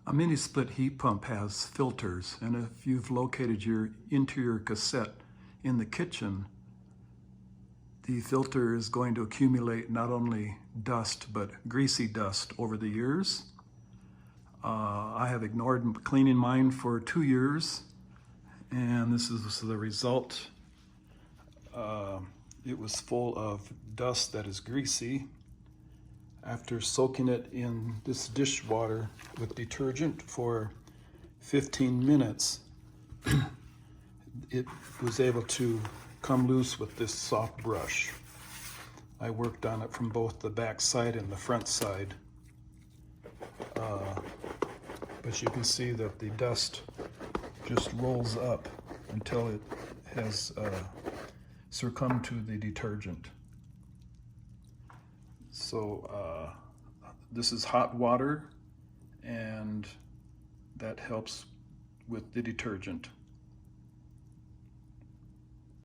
A mini split heat pump has filters, and if you've located your interior cassette in the kitchen, the filter is going to accumulate not only dust but greasy dust over the years. I have ignored cleaning mine for 2 years, and this is the result. It was full of dust that is greasy. After soaking it in this dishwater with detergent for 15 minutes, it was able to come loose with this soft brush. I worked on it from both the back side and the front side. But you can see that the dust just rolls up until it has succumbed to the detergent. So this is hot water, and that helps with the detergent.